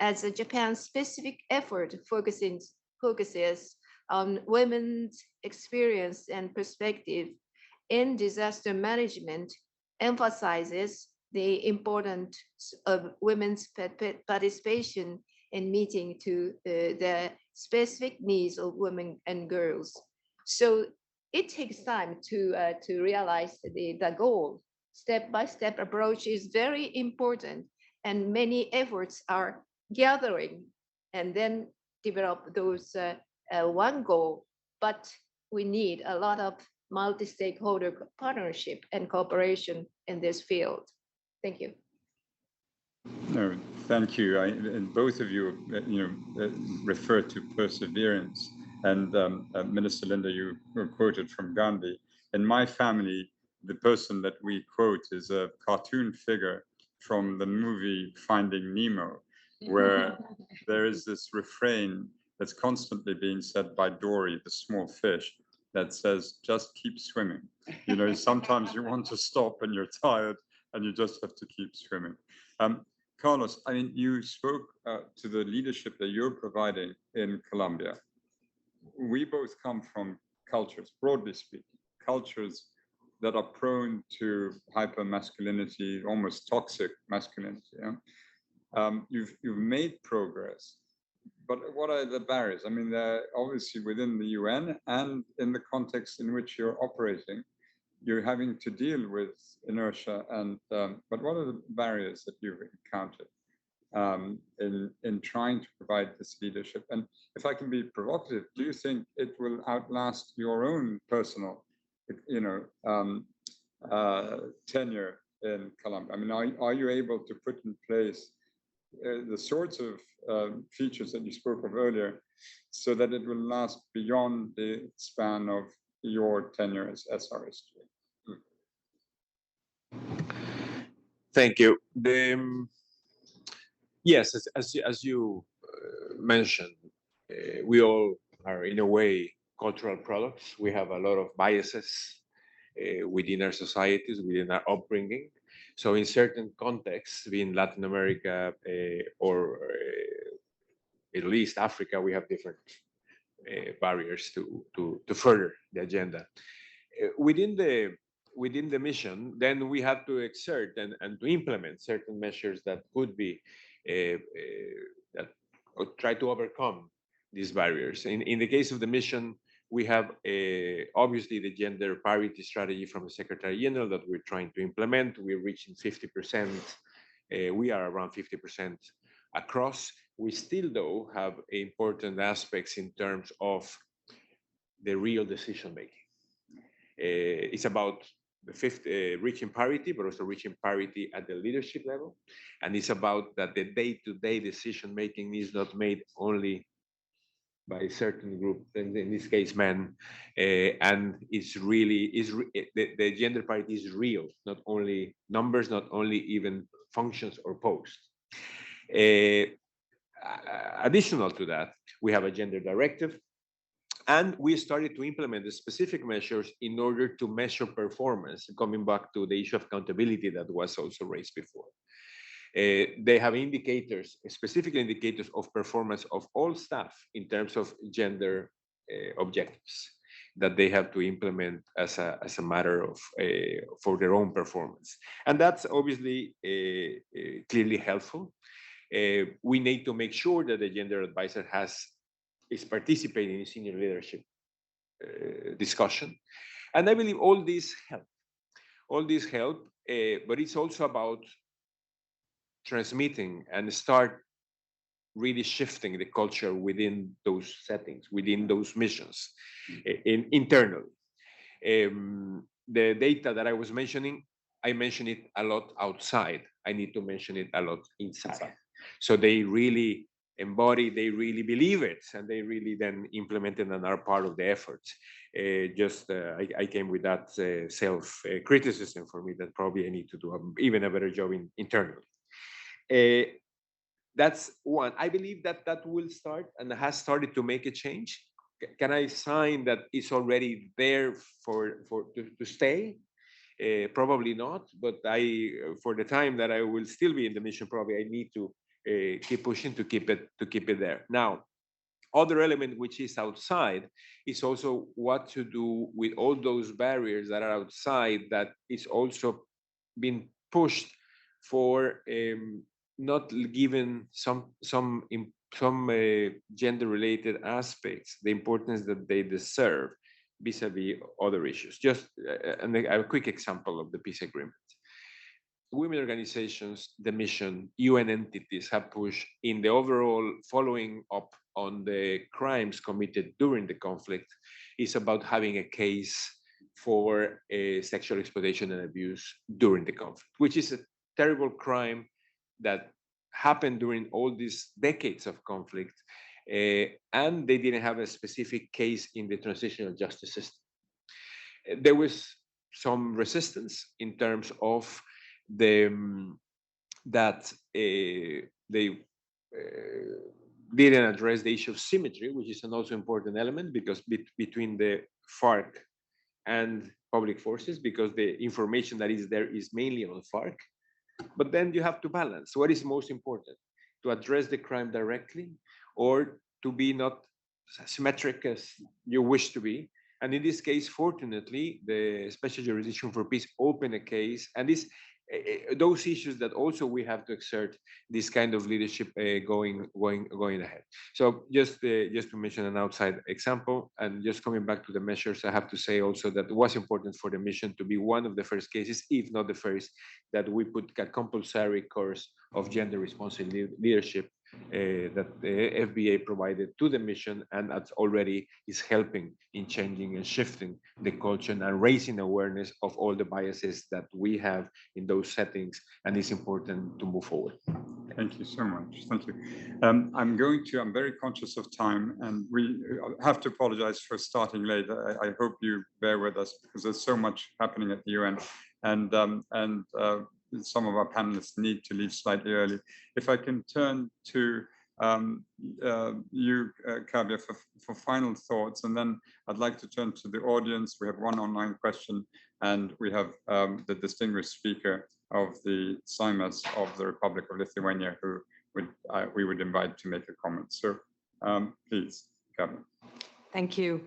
as a Japan-specific effort focuses on women's experience and perspective in disaster management, emphasizes the importance of women's participation in meeting to the specific needs of women and girls. So it takes time to realize the goal. Step-by-step approach is very important, and many efforts are gathering and then develop those one goal. But we need a lot of multi-stakeholder partnership and cooperation in this field. Thank you. No, thank you. And both of you, refer to perseverance. And Minister Linda, you were quoted from Gandhi. In my family, the person that we quote is a cartoon figure from the movie Finding Nemo, where there is this refrain that's constantly being said by Dory, the small fish, that says, just keep swimming. Sometimes you want to stop and you're tired and you just have to keep swimming. Carlos, I mean, you spoke to the leadership that you're providing in Colombia. We both come from cultures, broadly speaking, cultures that are prone to hyper-masculinity, almost toxic masculinity. Yeah? You've made progress, but what are the barriers? I mean, they're obviously within the UN and in the context in which you're operating, you're having to deal with inertia. And but what are the barriers that you've encountered in trying to provide this leadership? And if I can be provocative, do you think it will outlast your own personal, tenure in Colombia? I mean, are you able to put in place the sorts of features that you spoke of earlier, so that it will last beyond the span of your tenure as SRSG? Thank you. Yes, as you mentioned, we all are in a way cultural products. We have a lot of biases within our societies, within our upbringing. So in certain contexts, be in Latin America or Middle East, Africa, we have different barriers to further the agenda. Within the mission, then we have to exert and to implement certain measures that could be that try to overcome these barriers. In the case of the mission, we have obviously the gender parity strategy from the Secretary General that we're trying to implement. We're reaching 50% We are around 50% across. We still, though, have important aspects in terms of the real decision making. It's about the fifth, reaching parity, but also reaching parity at the leadership level. And it's about that the day-to-day decision making is not made only by a certain group, in this case men, and it's really the gender parity is real, not only numbers, not only even functions or posts. Additional to that, we have a gender directive, and we started to implement the specific measures in order to measure performance, coming back to the issue of accountability that was also raised before. They have indicators, specific indicators of performance of all staff in terms of gender objectives that they have to implement as a matter of for their own performance. And that's obviously clearly helpful. We need to make sure that the gender advisor is participating in senior leadership discussion. And I believe all these help. All these help, but it's also about transmitting and start really shifting the culture within those settings, within those missions, internally. The data that I was mentioning, I mention it a lot outside. I need to mention it a lot inside. So they really embody, they really believe it, and they really then implement it and are part of the effort. I came with that self-criticism for me that probably I need to do even a better job internally. That's one. I believe that will start and has started to make a change. Can I sign that it's already there to stay? Probably not, but for the time that I will still be in the mission, probably I need to keep pushing to keep it there. Now, other element which is outside is also what to do with all those barriers that are outside that is also being pushed for not given some gender-related aspects the importance that they deserve vis-a-vis other issues. Just a quick example of the peace agreement. Women organizations, the mission, UN entities have pushed in the overall following up on the crimes committed during the conflict is about having a case for sexual exploitation and abuse during the conflict, which is a terrible crime that happened during all these decades of conflict, and they didn't have a specific case in the transitional justice system. There was some resistance in terms of they didn't address the issue of symmetry, which is an also important element because between the FARC and public forces, because the information that is there is mainly on FARC. But then you have to balance what is most important, to address the crime directly or to be not symmetric as you wish to be. And in this case, fortunately, the Special Jurisdiction for Peace opened a case, and those issues that also we have to exert this kind of leadership going ahead. So just to mention an outside example, and just coming back to the measures, I have to say also that it was important for the mission to be one of the first cases, if not the first, that we put a compulsory course of gender responsive leadership that the FBA provided to the mission, and that already is helping in changing and shifting the culture and raising awareness of all the biases that we have in those settings, and it's important to move forward. Thank you so much. Thank you. I'm very conscious of time, and we have to apologize for starting late. I hope you bear with us because there's so much happening at the UN, and some of our panelists need to leave slightly early. If I can turn to you, Kavya, for final thoughts, and then I'd like to turn to the audience. We have one online question, and we have the distinguished speaker of the Seimas of the Republic of Lithuania, who we would invite to make a comment. So please, Kavya. Thank you.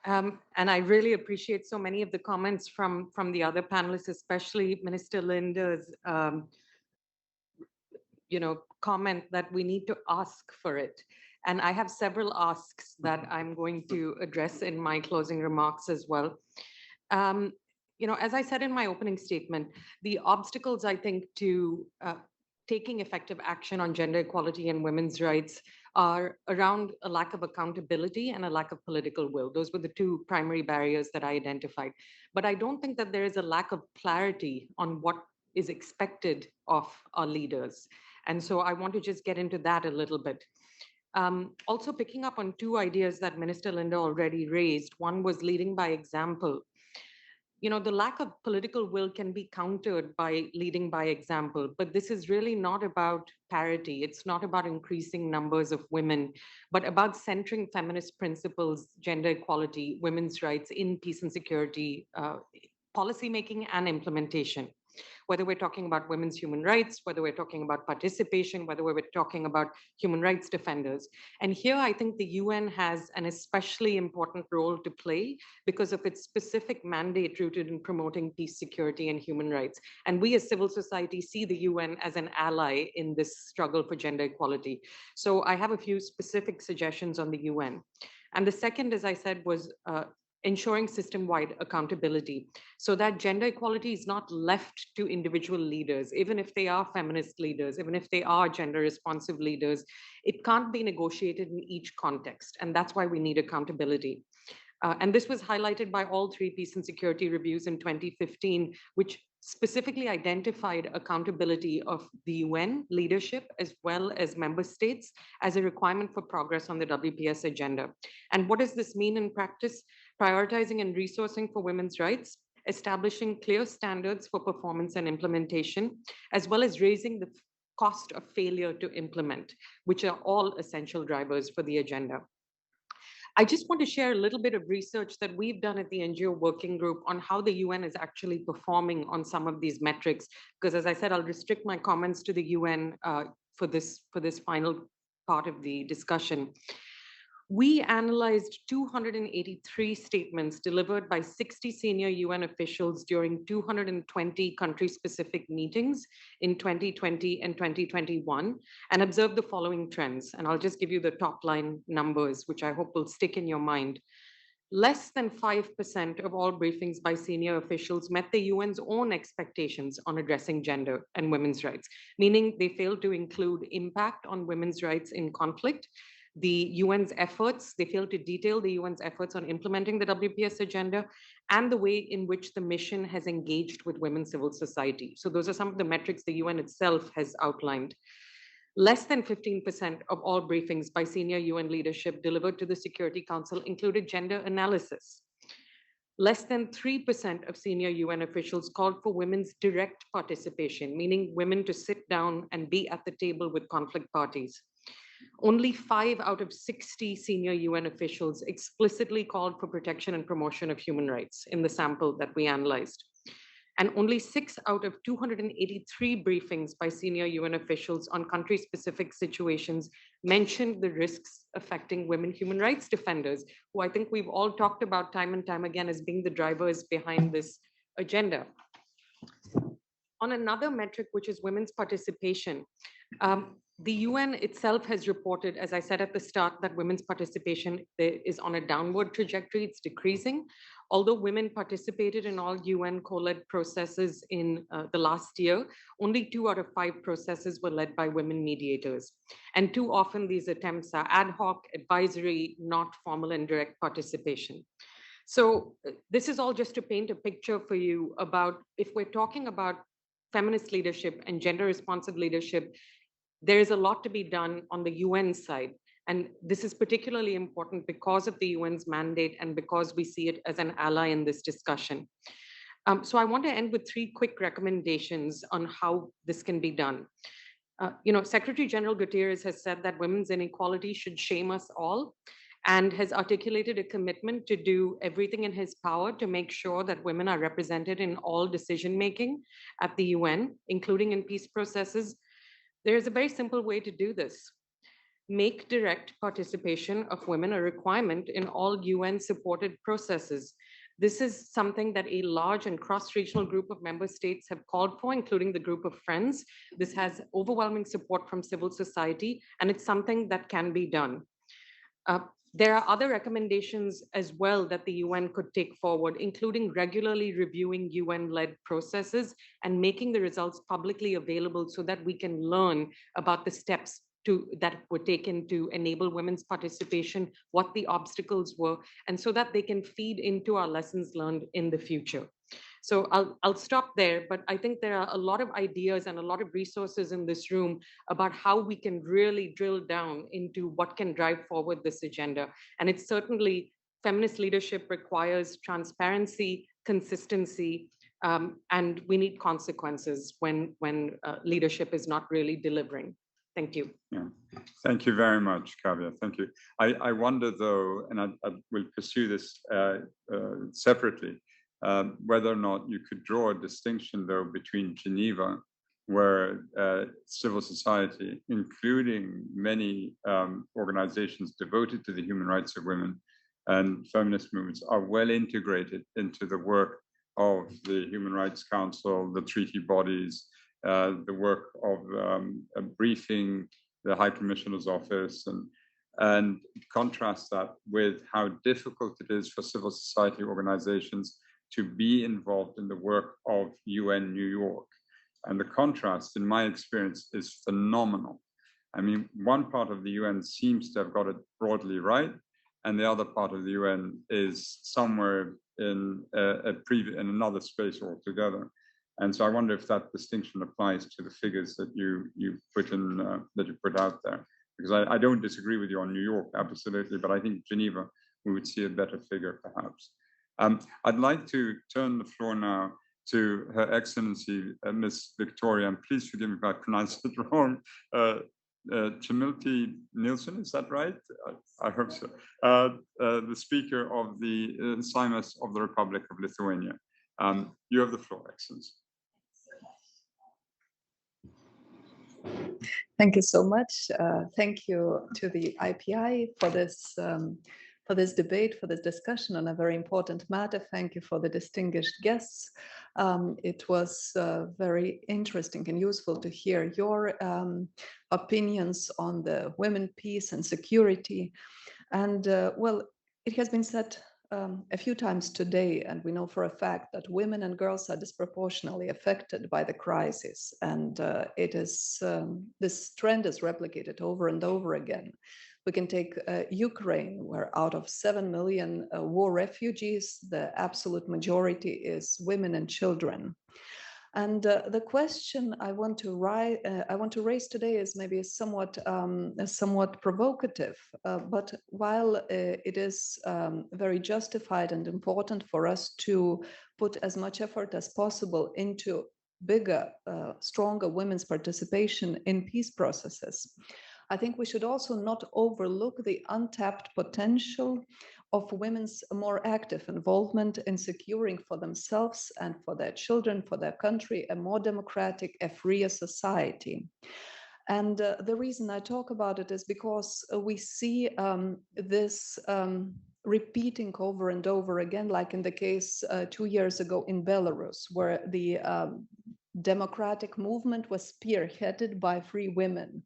And I really appreciate so many of the comments from the other panelists, especially Minister Linda's comment that we need to ask for it. And I have several asks that I'm going to address in my closing remarks as well. As I said in my opening statement, the obstacles, I think, to taking effective action on gender equality and women's rights are around a lack of accountability and a lack of political will. Those were the two primary barriers that I identified. But I don't think that there is a lack of clarity on what is expected of our leaders. And so I want to just get into that a little bit. Also picking up on two ideas that Minister Linda already raised. One was leading by example. You know, the lack of political will can be countered by leading by example, but this is really not about parity. It's not about increasing numbers of women, but about centering feminist principles, gender equality, women's rights in peace and security policymaking and implementation. Whether we're talking about women's human rights, whether we're talking about participation, whether we're talking about human rights defenders. And here I think the UN has an especially important role to play because of its specific mandate rooted in promoting peace, security, and human rights. And we as civil society see the UN as an ally in this struggle for gender equality. So I have a few specific suggestions on the UN. And the second, as I said, was ensuring system-wide accountability so that gender equality is not left to individual leaders, even if they are feminist leaders, even if they are gender responsive leaders, it can't be negotiated in each context. And that's why we need accountability. And this was highlighted by all three peace and security reviews in 2015, which specifically identified accountability of the UN leadership as well as member states as a requirement for progress on the WPS agenda. And what does this mean in practice? Prioritizing and resourcing for women's rights, establishing clear standards for performance and implementation, as well as raising the cost of failure to implement, which are all essential drivers for the agenda. I just want to share a little bit of research that we've done at the NGO working group on how the UN is actually performing on some of these metrics, because as I said, I'll restrict my comments to the UN for this final part of the discussion. We analyzed 283 statements delivered by 60 senior UN officials during 220 country-specific meetings in 2020 and 2021 and observed the following trends. And I'll just give you the top line numbers, which I hope will stick in your mind. Less than 5% of all briefings by senior officials met the UN's own expectations on addressing gender and women's rights, meaning they failed to include impact on women's rights in conflict, the UN's efforts, they failed to detail the UN's efforts on implementing the WPS agenda and the way in which the mission has engaged with women's civil society. So those are some of the metrics the UN itself has outlined. Less than 15% of all briefings by senior UN leadership delivered to the Security Council included gender analysis. Less than 3% of senior UN officials called for women's direct participation, meaning women to sit down and be at the table with conflict parties. Only 5 out of 60 senior UN officials explicitly called for protection and promotion of human rights in the sample that we analyzed. And only 6 out of 283 briefings by senior UN officials on country-specific situations mentioned the risks affecting women human rights defenders, who I think we've all talked about time and time again as being the drivers behind this agenda. On another metric, which is women's participation, the UN itself has reported, as I said at the start, that women's participation is on a downward trajectory, it's decreasing. Although women participated in all UN co-led processes in the last year, only 2 out of 5 processes were led by women mediators. And too often these attempts are ad hoc, advisory, not formal and direct participation. So this is all just to paint a picture for you about, if we're talking about feminist leadership and gender responsive leadership, there is a lot to be done on the UN side. And this is particularly important because of the UN's mandate and because we see it as an ally in this discussion. So I want to end with 3 quick recommendations on how this can be done. Secretary General Guterres has said that women's inequality should shame us all and has articulated a commitment to do everything in his power to make sure that women are represented in all decision-making at the UN, including in peace processes. There is a very simple way to do this. Make direct participation of women a requirement in all UN-supported processes. This is something that a large and cross-regional group of member states have called for, including the group of Friends. This has overwhelming support from civil society, and it's something that can be done. There are other recommendations as well that the UN could take forward, including regularly reviewing UN-led processes and making the results publicly available so that we can learn about the steps that were taken to enable women's participation, what the obstacles were, and so that they can feed into our lessons learned in the future. So I'll stop there, but I think there are a lot of ideas and a lot of resources in this room about how we can really drill down into what can drive forward this agenda. And it's certainly, feminist leadership requires transparency, consistency, and we need consequences when leadership is not really delivering. Thank you. Yeah, thank you very much, Kavya. Thank you. I wonder though, and I will pursue this separately, whether or not you could draw a distinction though between Geneva, where civil society, including many organizations devoted to the human rights of women and feminist movements, are well integrated into the work of the Human Rights Council, the treaty bodies, the work of briefing the High Commissioner's office, and contrast that with how difficult it is for civil society organizations to be involved in the work of UN New York. And the contrast, in my experience, is phenomenal. I mean, one part of the UN seems to have got it broadly right, and the other part of the UN is somewhere in another space altogether. And so I wonder if that distinction applies to the figures that you put out there, because I don't disagree with you on New York, absolutely, but I think Geneva, we would see a better figure perhaps. I'd like to turn the floor now to Her Excellency, Miss Victoria, and please forgive me if I pronounce it wrong, Chimilti Nielsen, is that right? I hope so. The Speaker of the Seimas of the Republic of Lithuania. You have the floor, Excellency. Thank you so much. Thank you to the IPI for this debate, for this discussion on a very important matter. Thank you for the distinguished guests. It was very interesting and useful to hear your opinions on the women, peace and security. And well, it has been said a few times today, and we know for a fact that women and girls are disproportionately affected by the crisis. And this trend is replicated over and over again. We can take Ukraine, where out of 7 million war refugees, the absolute majority is women and children. And the question I want to raise today is maybe somewhat provocative, but while it is very justified and important for us to put as much effort as possible into bigger, stronger women's participation in peace processes, I think we should also not overlook the untapped potential of women's more active involvement in securing for themselves and for their children, for their country, a more democratic, a freer society. And the reason I talk about it is because we see this repeating over and over again, like in the case 2 years ago in Belarus, where the democratic movement was spearheaded by 3 women.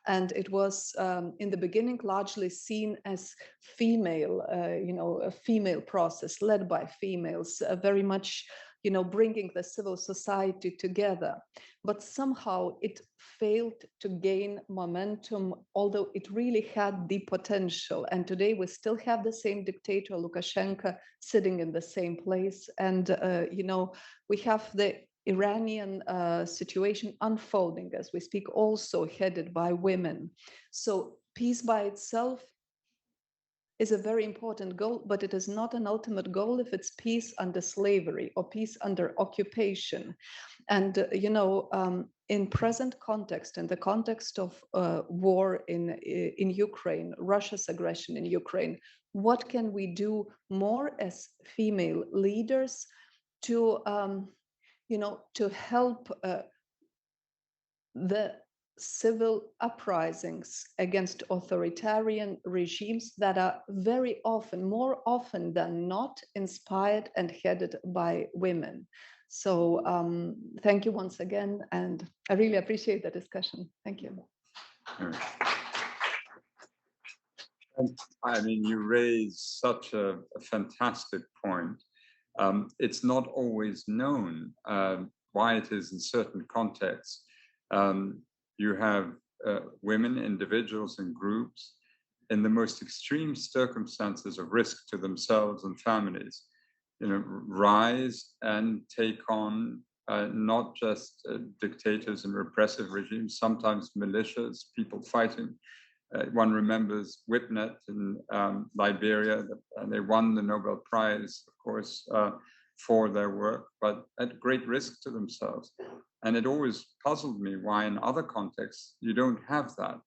And it was in the beginning largely seen as female, a female process led by females, very much, bringing the civil society together. But somehow it failed to gain momentum, although it really had the potential. And today we still have the same dictator, Lukashenko, sitting in the same place. And, we have the Iranian situation unfolding as we speak, also headed by women. So peace by itself is a very important goal, but it is not an ultimate goal if it's peace under slavery or peace under occupation. And, in present context, in the context of war in Ukraine, Russia's aggression in Ukraine, what can we do more as female leaders to to help the civil uprisings against authoritarian regimes that are very often, more often than not, inspired and headed by women. So thank you once again, and I really appreciate the discussion. Thank you. I mean, you raise such a fantastic point. It's not always known why it is in certain contexts. You have women, individuals, and groups in the most extreme circumstances of risk to themselves and families, rise and take on not just dictators and repressive regimes, sometimes militias, people fighting. One remembers Whitnet in Liberia, and they won the Nobel Prize, of course, for their work, but at great risk to themselves. And it always puzzled me why in other contexts you don't have that.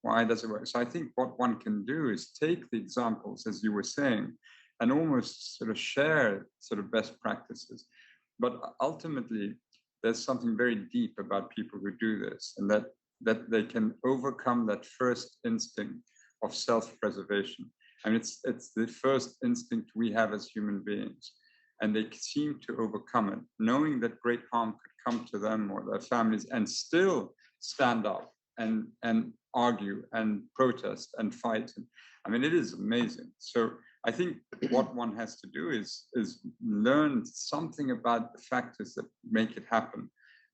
Why does it work? So I think what one can do is take the examples, as you were saying, and almost sort of share sort of best practices. But ultimately, there's something very deep about people who do this, and that they can overcome that first instinct of self-preservation. I mean, it's the first instinct we have as human beings, and they seem to overcome it, knowing that great harm could come to them or their families, and still stand up and argue and protest and fight. I mean, it is amazing. So I think what one has to do is learn something about the factors that make it happen,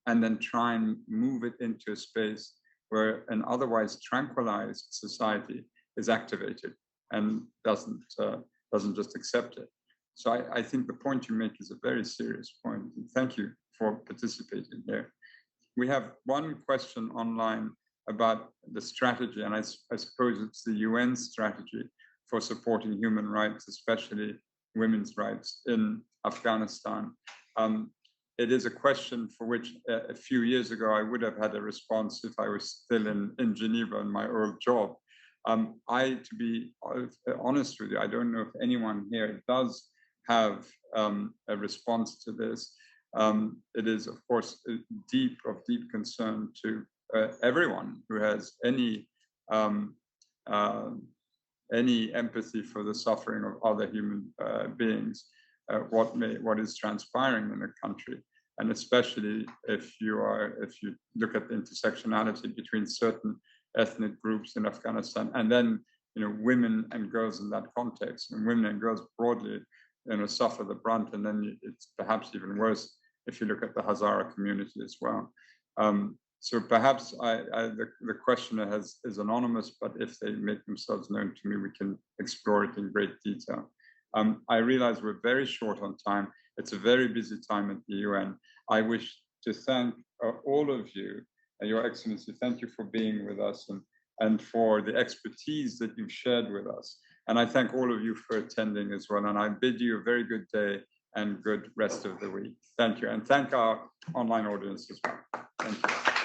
and then try and move it into a space where an otherwise tranquilized society is activated and doesn't just accept it. So I think the point you make is a very serious point. And thank you for participating here. We have one question online about the strategy, and I suppose it's the UN strategy for supporting human rights, especially women's rights in Afghanistan. It is a question for which a few years ago I would have had a response if I was still in Geneva in my old job. To be honest with you, I don't know if anyone here does have a response to this. It is, of course, of deep concern to everyone who has any empathy for the suffering of other human beings, what is transpiring in a country, and especially if you look at the intersectionality between certain ethnic groups in Afghanistan, and then women and girls in that context, and women and girls broadly suffer the brunt, and then it's perhaps even worse if you look at the Hazara community as well. So perhaps the questioner is anonymous, but if they make themselves known to me, we can explore it in great detail. I realize we're very short on time. It's a very busy time at the UN. I wish to thank all of you, Your Excellency. Thank you for being with us and for the expertise that you've shared with us. And I thank all of you for attending as well. And I bid you a very good day and good rest of the week. Thank you. And thank our online audience as well. Thank you.